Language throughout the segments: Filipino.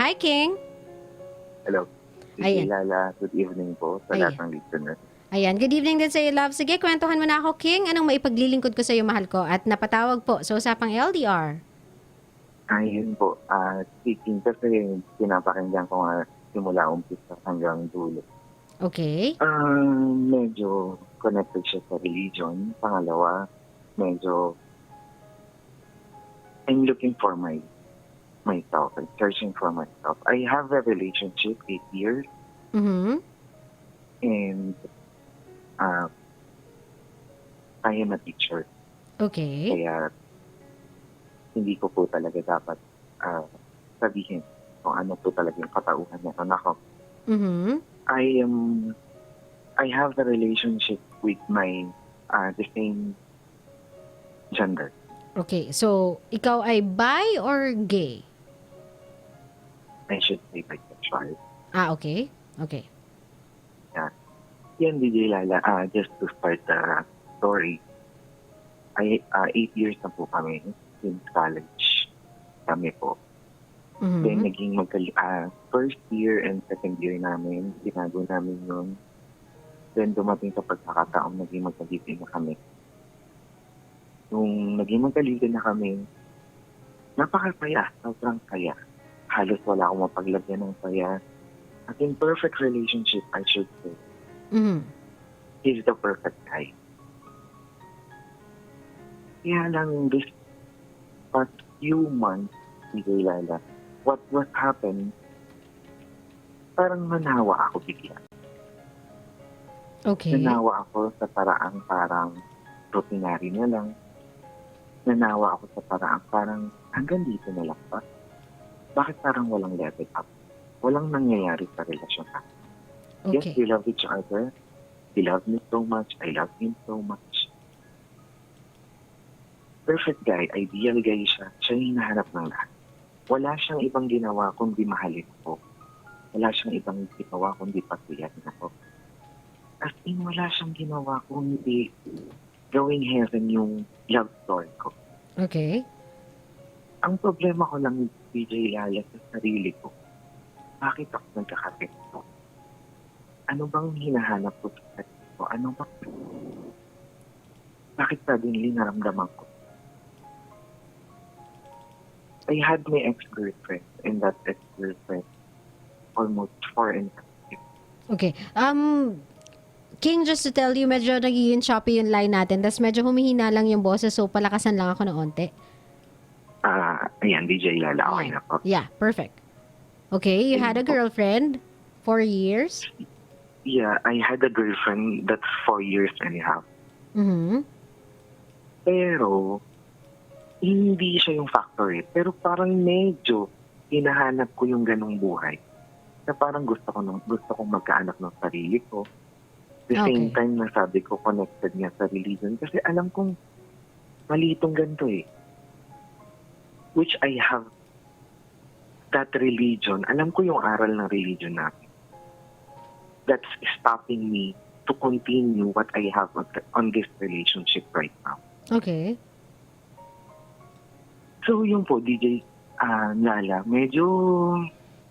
Hi, King. Hello. DJ Ayan. Lala, good evening po sa lahat ng listener. Ayan, good evening din sa iyo, love. Sige, kwentuhan mo na ako, King. Anong maipaglilingkod ko sa iyo, mahal ko? At napatawag po sa Usapang LDR. Ayun po, speaking kasi pinapakinggan ko nga simula umpisa hanggang dulo. Okay. Medyo connected siya sa religion. Pangalawa, medyo I'm looking for myself. I'm searching for myself. I have a relationship 8 years Mm-hmm. and I am a teacher. Okay. Kaya hindi ko po talaga dapat sabihin kung ano po talaga yung katauhan niya. Nako, Mm-hmm. I have a relationship with my the same gender. Okay, so ikaw ay bi or gay? I should say bisexual. Okay. Okay. Yan, DJ Lala, just to start the story, 8 years na po kami since college kami po. Then Mm-hmm. naging first year and second year namin, ginago namin yun. Then dumating sa pagkakataong naging magkalitin na kami. Nung naging magkalitin na kami, napakasaya, sobrang saya. Halos wala akong mapaglagyan ng saya. As in perfect relationship, I should say. Mm-hmm. He's the perfect guy. Kaya lang this past few months, DJ Lala, what happened, parang nanawa ako bigla. Okay. Nanawa ako sa paraang parang routinary na lang. Nanawa ako sa paraang parang hanggang dito na lang pa. Bakit parang walang level up? Walang nangyayari sa relasyon natin. Yes, Okay. we love each other. He loves me so much. I love him so much. Perfect guy, ideal guy siya. Siya yung hinahanap ng lahat. Wala siyang ibang ginawa kundi mahalin ko. Wala siyang ibang ginawa kundi pagbiyahin ako. As in, wala siyang ginawa kundi gawing heaven yung love story ko. Okay. Ang problema ko lang, DJ Lala, sa sarili ko, bakit ako nagkakaganito? Ano bang hinahanap ko sa sarili ko? Ano bang... Bakit suddenly naramdaman ko? I had my ex-girlfriend, and that ex-girlfriend almost 4.5 years. Okay. King, just to tell you, medyo nagiging choppy yung line natin. Tas medyo humihina lang yung boses, so palakasan lang ako ng onte. Ayan, DJ Lala, okay na po. Yeah, perfect. Okay, you had a Ayun po. girlfriend 4 years. Yeah, I had a girlfriend that's 4 years and a half. Mm-hmm. Pero, hindi siya yung factor eh. Pero parang medyo hinahanap ko yung ganong buhay. Na parang gusto kong magkaanak ng sarili ko. The same Okay. time na sabi ko, connected niya sa religion. Kasi alam kong mali itong ganito eh. Which I have that religion. Alam ko yung aral ng religion natin. That's stopping me to continue what I have on this relationship right now. Okay. So yun po, DJ Lala, medyo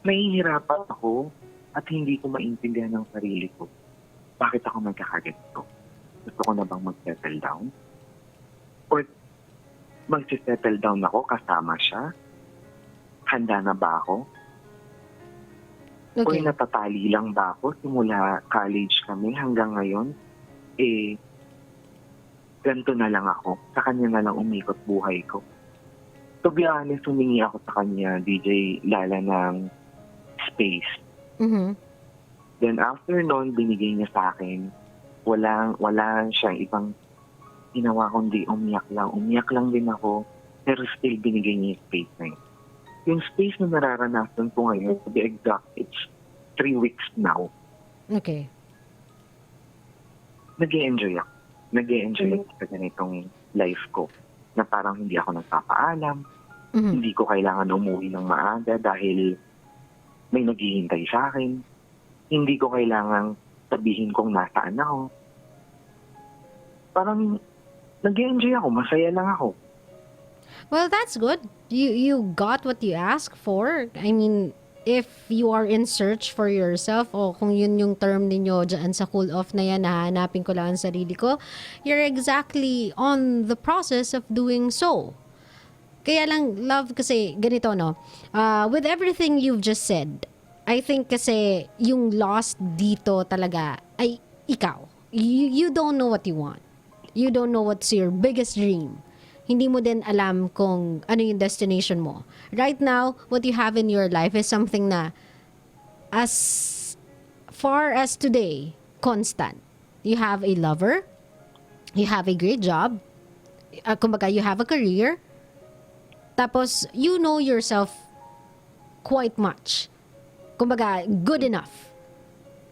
nahihirapan ako at hindi ko maintindihan ng sarili ko. Bakit ako magkakaganito? Gusto ko na bang mag-settle down? Or mag-settle down ako kasama siya? Handa na ba ako? Or Okay. natatali lang ba ako simula college kami hanggang ngayon? Ganito na lang ako. Sa kanya na lang umikot buhay ko. To be honest, humingi ako sa kanya, DJ Lala, ng space. Mm-hmm. Then after noon, binigay niya sa akin. Wala siyang ibang ginawa kundi umiyak lang. Umiyak lang din ako, pero still binigay niya yung space na yun. Yung space na nararanasan ko ngayon, to be exact, it's 3 weeks now. Okay. Nag-e-enjoy ako. Nag-e-enjoy ako sa ganitong life ko. Na parang hindi ako nagpapaalam. Mm-hmm. Hindi ko kailangan umuwi ng maaga dahil may naghihintay sa akin. Hindi ko kailangan sabihin kung nasaan ako. Parang nag-e-enjoy ako. Masaya lang ako. Well, that's good. You got what you asked for. I mean, if you are in search for yourself, o kung yun yung term ninyo dyan sa cool off na yan, nahanapin ko lang ang sarili ko, you're exactly on the process of doing so. Kaya lang, love, kasi ganito, no? With everything you've just said, I think kasi yung lost dito talaga ay ikaw. You don't know what you want. You don't know what's your biggest dream. Hindi mo din alam kung ano yung destination mo. Right now, what you have in your life is something na as far as today, constant. You have a lover, you have a great job, kumbaga you have a career, tapos you know yourself quite much. Kumbaga, good enough.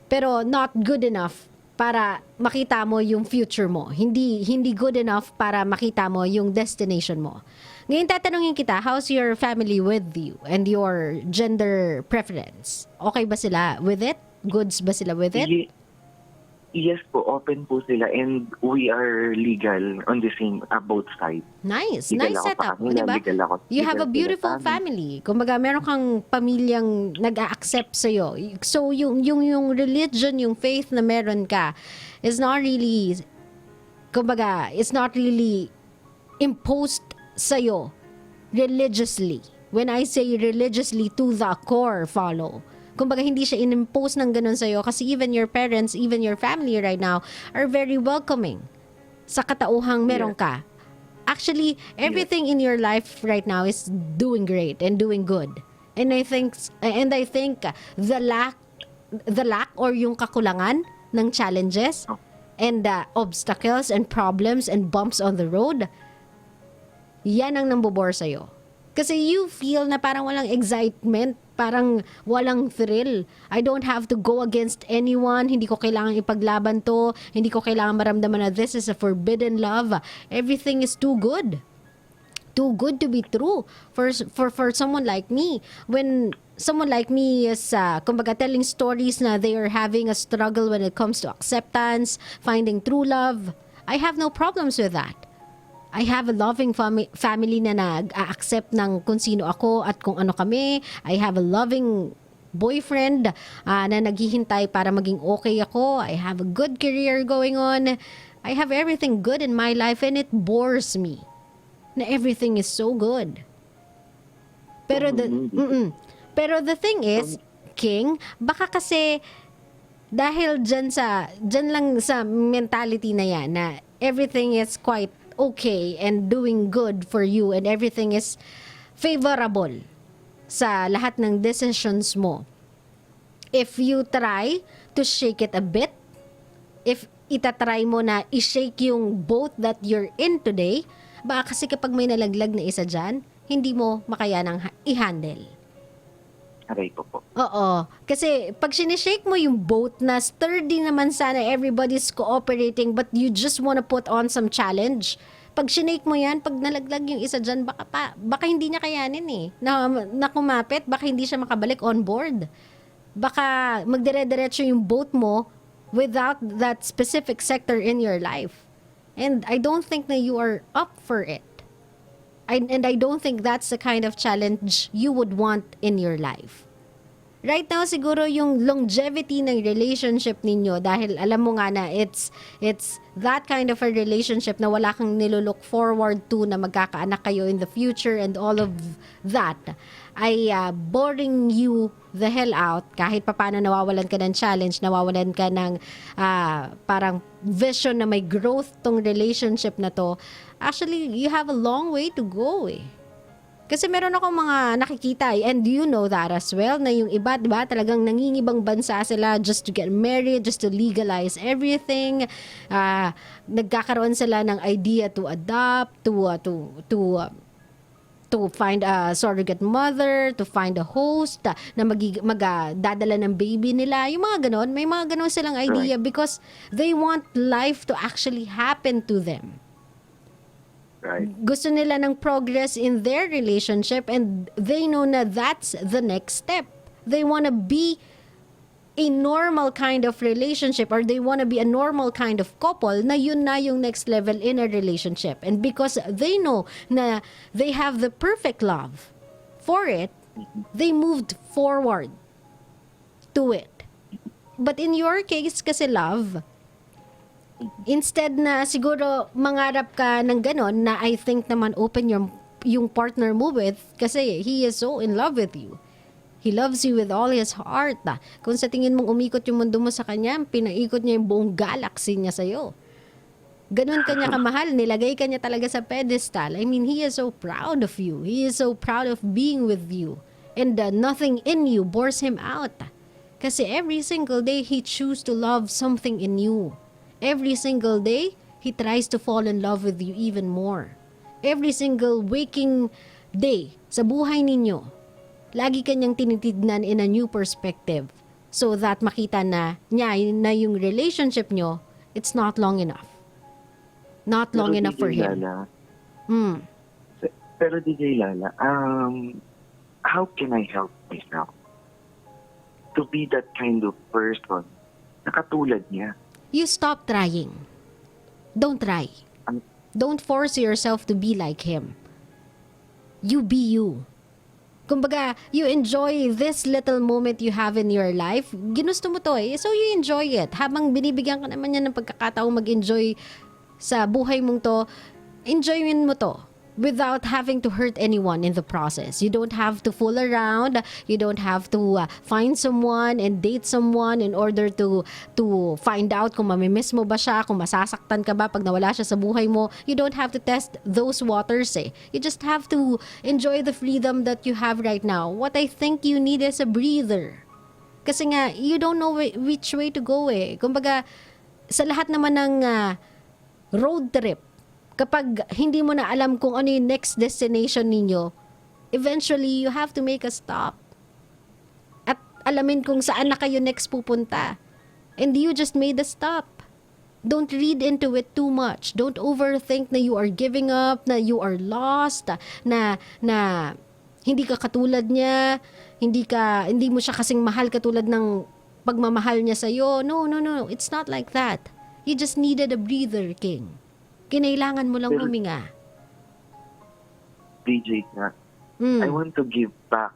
Pero not good enough para makita mo yung future mo. Hindi good enough para makita mo yung destination mo. Ngayon tatanungin kita, how's your family with you and your gender preference? Okay ba sila with it? Goods ba sila with it? Yes po, open po sila and we are legal on the same, both sides. Nice. Legal Nice ako setup. sa kanila, Diba? legal ako- You legal have a sila beautiful sa amin. family. Kumbaga, meron kang pamilyang nag-a-accept sa'yo. So, yung religion, yung faith na meron ka is not really, kumbaga, it's not really imposed sa'yo religiously. When I say religiously, to the core follow. Kumbaga, hindi siya in-impose ng ganun sa'yo kasi even your parents, even your family right now are very welcoming sa katauhang meron ka. Actually, everything in your life right now is doing great and doing good. And I think the lack or yung kakulangan ng challenges and obstacles and problems and bumps on the road, yan ang nambobore sa'yo. Kasi you feel na parang walang excitement, parang walang thrill. I don't have to go against anyone. Hindi ko kailangan ipaglaban to. Hindi ko kailangan maramdaman na this is a forbidden love. Everything is too good. Too good to be true for someone like me. When someone like me is kumbaga telling stories na they are having a struggle when it comes to acceptance, finding true love, I have no problems with that. I have a loving family na nag-accept ng kung sino ako at kung ano kami. I have a loving boyfriend na naghihintay para maging okay ako. I have a good career going on. I have everything good in my life and it bores me na everything is so good. Pero the thing is, King, baka kasi dahil dyan lang sa mentality na yan na everything is quite okay and doing good for you and everything is favorable sa lahat ng decisions mo. If you try to shake it a bit, if itatry mo na i-shake yung boat that you're in today, baka kasi kapag may nalaglag na isa dyan, hindi mo makayanang i-handle. Aray ko po. Oo. Kasi pag sinishake mo yung boat na sturdy naman sana, everybody's cooperating, but you just wanna put on some challenge. Pag sinake mo yan, pag nalaglag yung isa dyan, baka hindi niya kayanin eh. Na kumapit, baka hindi siya makabalik on board. Baka magdire-diretso yung boat mo without that specific sector in your life. And I don't think na you are up for it. And I don't think that's the kind of challenge you would want in your life. Right now, siguro yung longevity ng relationship ninyo, dahil alam mo nga na it's that kind of a relationship na wala kang nilook forward to na magkakaanak kayo in the future and all of that, ay boring you the hell out. Kahit papano nawawalan ka ng challenge, nawawalan ka ng parang vision na may growth tong relationship na to. Actually, you have a long way to go eh. Kasi meron akong mga nakikita, and you know that as well, na yung iba, diba, talagang nangingibang bansa sila just to get married, just to legalize everything. Nagkakaroon sila ng idea to adopt, to find a surrogate mother, to find a host na magdadala ng baby nila. Yung mga ganon, may mga ganon silang idea because they want life to actually happen to them. Right. Gusto nila ng progress in their relationship and they know na that's the next step. They want to be a normal kind of relationship or they want to be a normal kind of couple na yun na yung next level in a relationship. And because they know na they have the perfect love for it, They moved forward to it. But in your case kasi, love, instead na siguro mangarap ka ng ganon na I think naman open yung partner mo with kasi he is so in love with you. He loves you with all his heart. Kung sa tingin mong umikot yung mundo mo sa kanya, pinaikot niya yung buong galaxy niya sa'yo. Ganon kanya kamahal, nilagay kanya talaga sa pedestal. I mean, he is so proud of you. He is so proud of being with you. And nothing in you bores him out. Kasi every single day, he chooses to love something in you. Every single day, he tries to fall in love with you even more. Every single waking day sa buhay ninyo, lagi kanyang tinitignan in a new perspective so that makita na niya na yung relationship nyo, it's not long enough. Not long enough for him. Pero DJ Lala, how can I help myself to be that kind of person na katulad niya? You stop trying. Don't try. Don't force yourself to be like him. You be you. Kumbaga, you enjoy this little moment you have in your life. Ginusto mo to so you enjoy it. Habang binibigyan ka naman niya ng pagkakataong mag-enjoy sa buhay mong to, enjoyin mo to without having to hurt anyone in the process. You don't have to fool around. You don't have to find someone and date someone in order to find out kung mamimiss mo ba siya, kung masasaktan ka ba pag nawala siya sa buhay mo. You don't have to test those waters You just have to enjoy the freedom that you have right now. What I think you need is a breather. Kasi nga, you don't know which way to go Kumbaga, sa lahat naman ng road trip, kapag hindi mo na alam kung ano yung next destination ninyo, eventually, you have to make a stop. At alamin kung saan na kayo next pupunta. And you just made a stop. Don't read into it too much. Don't overthink na you are giving up, na you are lost, na hindi ka katulad niya, hindi mo siya kasing mahal katulad ng pagmamahal niya sa'yo. No. It's not like that. You just needed a breather, King. Kinailangan mo lang huminga. DJ nga, I want to give back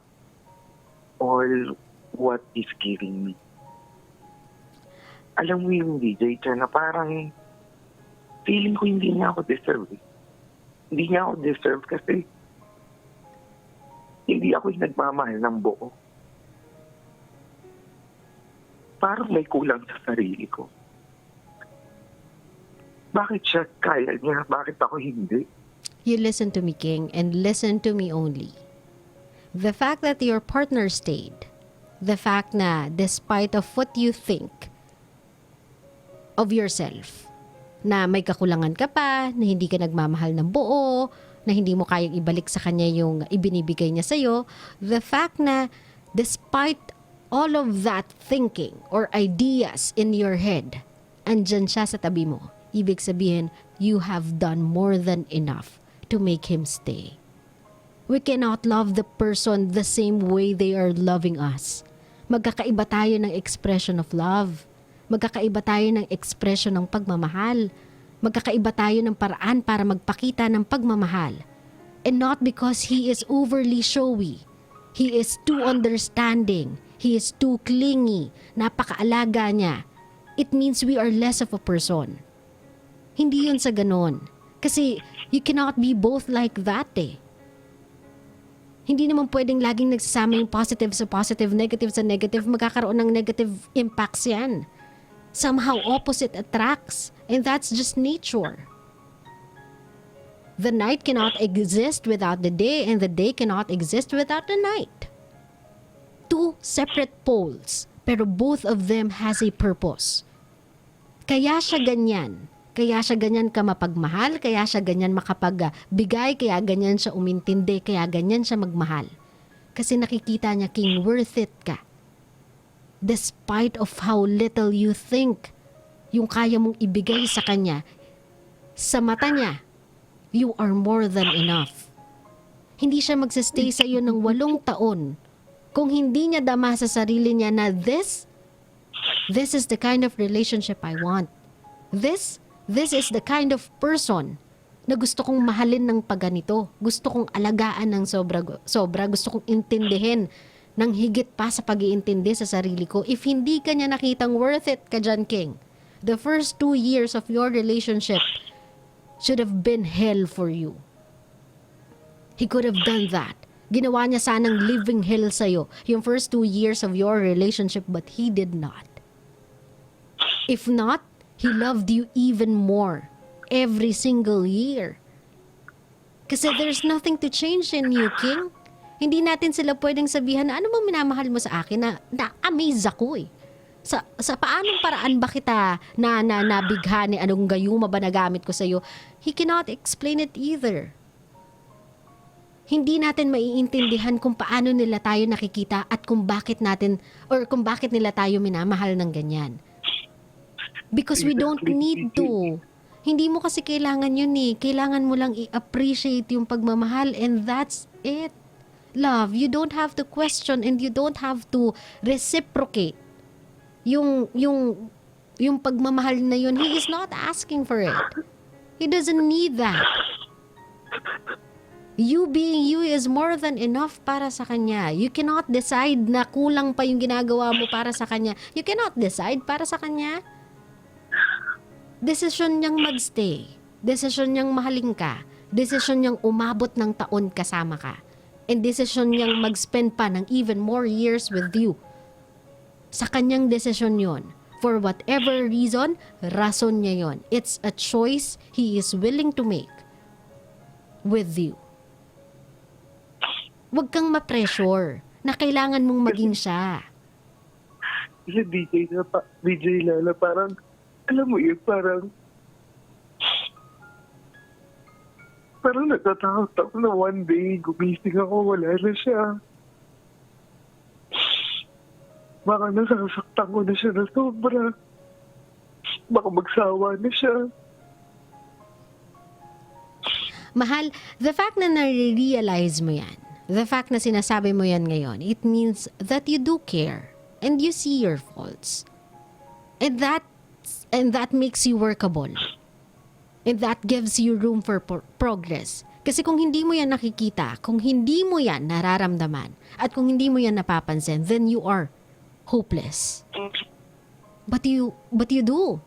all what is giving me. Alam mo yung DJ na parang feeling ko hindi niya ako deserve. Hindi niya ako deserve kasi hindi ako yung nagmamahal ng buo. Parang may kulang sa sarili ko. Bakit siya kaya niya? Bakit ako hindi? You listen to me, King, and listen to me only. The fact that your partner stayed, the fact na despite of what you think of yourself, na may kakulangan ka pa, na hindi ka nagmamahal ng buo, na hindi mo kayang ibalik sa kanya yung ibinibigay niya sa'yo, the fact na despite all of that thinking or ideas in your head, andyan siya sa tabi mo. Ibig sabihin, you have done more than enough to make him stay. We cannot love the person the same way they are loving us. Magkakaiba tayo ng expression of love. Magkakaiba tayo ng expression ng pagmamahal. Magkakaiba tayo ng paraan para magpakita ng pagmamahal. And not because he is overly showy. He is too understanding. He is too clingy. Napakaalaga niya. It means we are less of a person. Hindi yun sa ganon. Kasi you cannot be both like that Hindi naman pwedeng laging nagsasama yung positive sa positive, negative sa negative. Magkakaroon ng negative impacts yan. Somehow opposite attracts. And that's just nature. The night cannot exist without the day and the day cannot exist without the night. Two separate poles, pero both of them has a purpose. Kaya siya ganyan. Kaya siya ganyan ka mapagmahal, kaya siya ganyan makapagbigay, kaya ganyan siya umintindi, kaya ganyan siya magmahal. Kasi nakikita niya, King, worth it ka. Despite of how little you think, yung kaya mong ibigay sa kanya, sa mata niya, you are more than enough. Hindi siya magsastay sa iyo ng 8 taon kung hindi niya dama sa sarili niya na this is the kind of relationship I want. This is the kind of person na gusto kong mahalin ng pagganito. Gusto kong alagaan ng sobra. Gusto kong intindihin ng higit pa sa pag-iintindi sa sarili ko. If hindi ka niya nakitang worth it ka dyan, King, the first 2 years of your relationship should have been hell for you. He could have done that. Ginawa niya sanang living hell sa'yo yung first 2 years of your relationship, but he did not. If not, he loved you even more every single year. Kasi there's nothing to change in you, King. Hindi natin sila pwedeng sabihan na, ano mo minamahal mo sa akin, na-amaze ako eh. Sa paanong paraan ba kita nabighani, anong gayuma ba nagamit ko sa'yo? He cannot explain it either. Hindi natin maiintindihan kung paano nila tayo nakikita at kung bakit nila tayo minamahal ng ganyan. Because we don't need to. Hindi mo kasi kailangan yun eh. Kailangan mo lang i-appreciate yung pagmamahal and that's it. Love, you don't have to question and you don't have to reciprocate. Yung pagmamahal na yun, he is not asking for it. He doesn't need that. You being you is more than enough para sa kanya. You cannot decide na kulang pa yung ginagawa mo para sa kanya. You cannot decide para sa kanya. Desisyon niyang magstay. Desisyon niyang mahalin ka. Desisyon niyang umabot ng taon kasama ka. And desisyon niyang mag-spend pa ng even more years with you. Sa kanyang desisyon yon. For whatever reason, rason niya yon. It's a choice he is willing to make with you. Huwag kang ma-pressure na kailangan mong maging siya. Kasi DJ Lala, parang, alam mo yun, parang natatakot ako na one day, gumising ako, wala na siya. Baka nasasaktan ko na siya na sobra. Baka magsawa na siya. Mahal, the fact na nare-realize mo yan, the fact na sinasabi mo yan ngayon, it means that you do care and you see your faults. And that makes you workable. And that gives you room for progress. Kasi kung hindi mo yan nakikita, kung hindi mo yan nararamdaman, at kung hindi mo yan napapansin, then you are hopeless. But you do.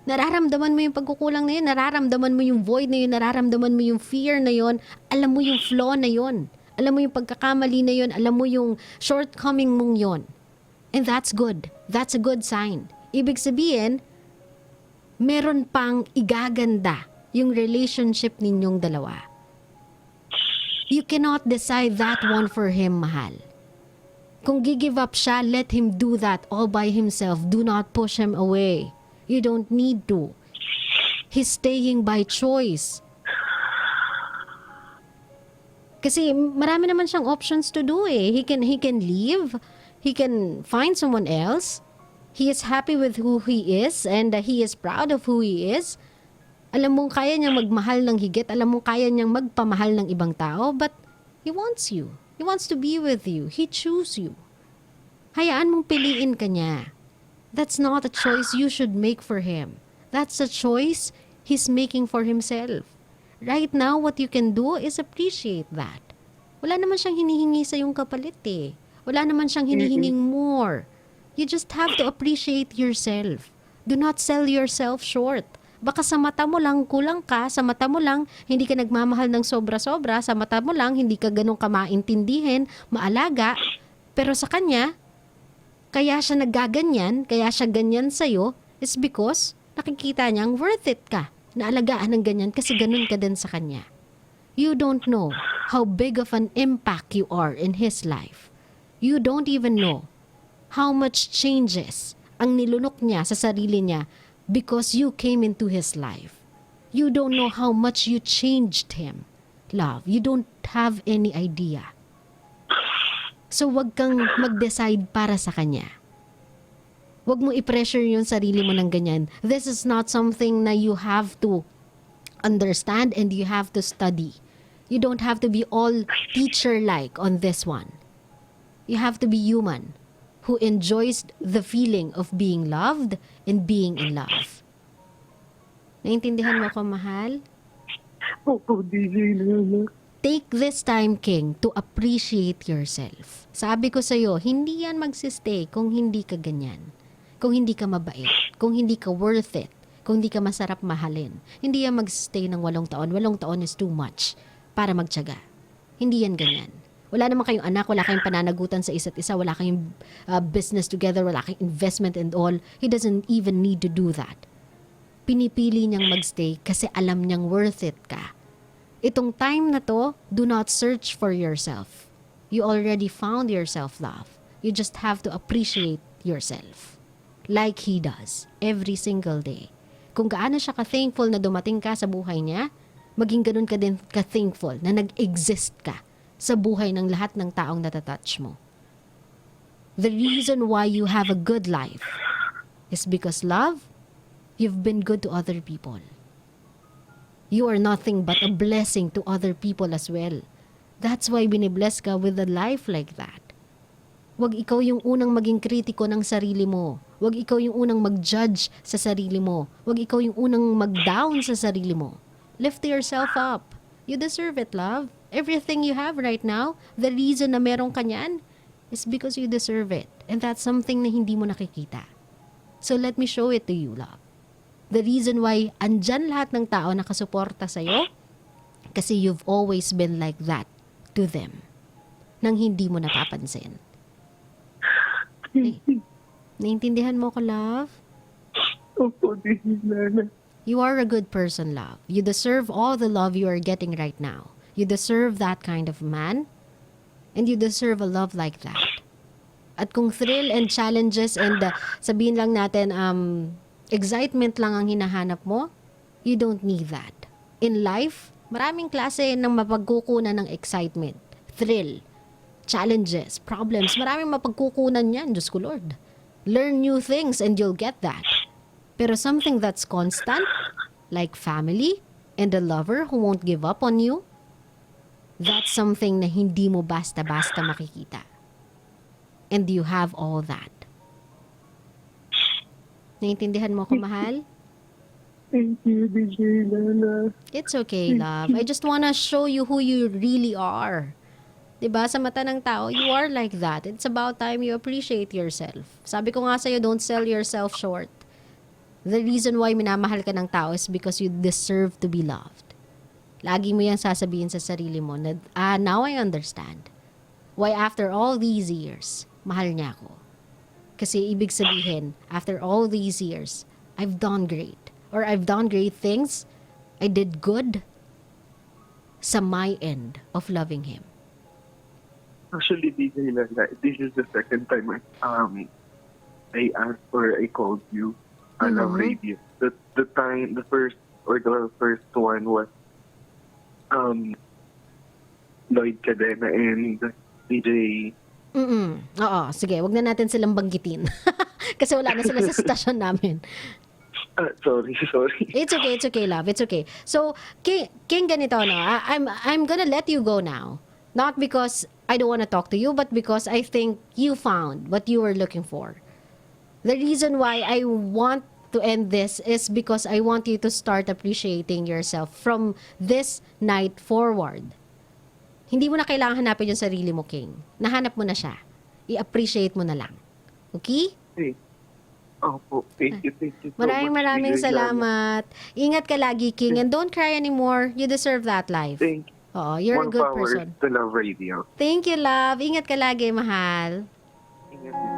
Nararamdaman mo yung pagkukulang na yun, nararamdaman mo yung void na yun, nararamdaman mo yung fear na yun, alam mo yung flaw na yun, alam mo yung pagkakamali na yun, alam mo yung shortcoming mong yun. And that's good. That's a good sign. Ibig sabihin, meron pang igaganda yung relationship ninyong dalawa. You cannot decide that one for him, mahal. Kung gigive up siya, let him do that all by himself. Do not push him away. You don't need to. He's staying by choice. Kasi marami naman siyang options to do eh. He can leave. He can find someone else. He is happy with who he is and he is proud of who he is. Alam mong kaya niyang magmahal ng higit. Alam mong kaya niyang magpamahal ng ibang tao. But he wants you. He wants to be with you. He choose you. Hayaan mong piliin ka niya. That's not a choice you should make for him. That's a choice he's making for himself. Right now, what you can do is appreciate that. Wala naman siyang hinihingi sa yung kapalit eh. Wala naman siyang hinihinging more. You just have to appreciate yourself. Do not sell yourself short. Baka sa mata mo lang kulang ka, sa mata mo lang hindi ka nagmamahal ng sobra-sobra, sa mata mo lang hindi ka ganun ka maintindihin, maalaga, pero sa kanya, kaya siya naggaganyan, kaya siya ganyan sa'yo, is because nakikita niyang worth it ka, naalagaan ng ganyan kasi ganun ka din sa kanya. You don't know how big of an impact you are in his life. You don't even know how much changes ang nilunok niya sa sarili niya because you came into his life. You don't know how much you changed him. Love, you don't have any idea. So wag kang mag-decide para sa kanya. Wag mo i-pressure yung sarili mo ng ganyan. This is not something na you have to understand and you have to study. You don't have to be all teacher-like on this one. You have to be human who enjoys the feeling of being loved and being in love. Naintindihan mo ko, mahal? Opo, DJ Lala. Take this time, King, to appreciate yourself. Sabi ko sa'yo, hindi yan magsistay kung hindi ka ganyan. Kung hindi ka mabait. Kung hindi ka worth it. Kung hindi ka masarap mahalin. Hindi yan magsistay ng 8 taon. 8 taon is too much para magtiyaga. Hindi yan ganyan. Wala naman kayong anak, wala kayong pananagutan sa isa't isa, wala kayong business together, wala kayong investment and all. He doesn't even need to do that. Pinipili niyang magstay kasi alam niyang worth it ka. Itong time na to, do not search for yourself. You already found your self-love. You just have to appreciate yourself. Like he does, every single day. Kung gaano siya ka-thankful na dumating ka sa buhay niya, maging ganun ka din ka-thankful na nag-exist ka sa buhay ng lahat ng taong natatouch mo. The reason why you have a good life is because love, you've been good to other people. You are nothing but a blessing to other people as well. That's why binibless ka with a life like that. Wag ikaw yung unang maging kritiko ng sarili mo. Wag ikaw yung unang mag-judge sa sarili mo. Wag ikaw yung unang mag-down sa sarili mo. Lift yourself up. You deserve it, love. Everything you have right now, the reason na meron ka niyan is because you deserve it. And that's something na hindi mo nakikita. So let me show it to you, love. The reason why andyan lahat ng tao nakasuporta sa'yo, kasi you've always been like that to them. Nang hindi mo napapansin. Naintindihan mo ko, love? Opo, DJ Lala. You are a good person, love. You deserve all the love you are getting right now. You deserve that kind of man. And you deserve a love like that. At kung thrill and challenges and sabihin lang natin, excitement lang ang hinahanap mo, you don't need that. In life, maraming klase ng mapagkukunan ng excitement, thrill, challenges, problems. Maraming mapagkukunan yan, Diyos ko Lord. Learn new things and you'll get that. Pero something that's constant, like family and a lover who won't give up on you, that's something na hindi mo basta-basta makikita. And you have all that. Naintindihan mo ko, mahal? Thank you, DJ Lala. It's okay, love. I just wanna show you who you really are. 'Di ba? Sa mata ng tao, you are like that. It's about time you appreciate yourself. Sabi ko nga sa'yo, don't sell yourself short. The reason why minamahal ka ng tao is because you deserve to be loved. Lagi mo yan sasabihin sa sarili mo na, now I understand. Why after all these years, mahal niya ako. Kasi ibig sabihin, after all these years, I've done great. Or I've done great things. I did good sa my end of loving him. Actually, DJ Lala, this is the second time I asked or I called you on a radio. The first one was Lloyd Cadena and DJ. Oo, sige, wag na natin silang banggitin. Kasi wala na sila sa stasyon namin. Sorry. It's okay, love. It's okay. So, King ganito, no? I'm gonna let you go now. Not because I don't want to talk to you, but because I think you found what you were looking for. The reason why I want to end this is because I want you to start appreciating yourself from this night forward. Hindi mo na kailangan hanapin yung sarili mo, King. Nahanap mo na siya. I-appreciate mo na lang. Okay? Hey. Opo, thank you so Maraming much, DJ Lala. salamat. Ingat ka lagi, King. And don't cry anymore. You deserve that life. Thank you. Oo, you're a More good power person. to Love Radio. Thank you, love. Ingat ka lagi, mahal. Ingat din.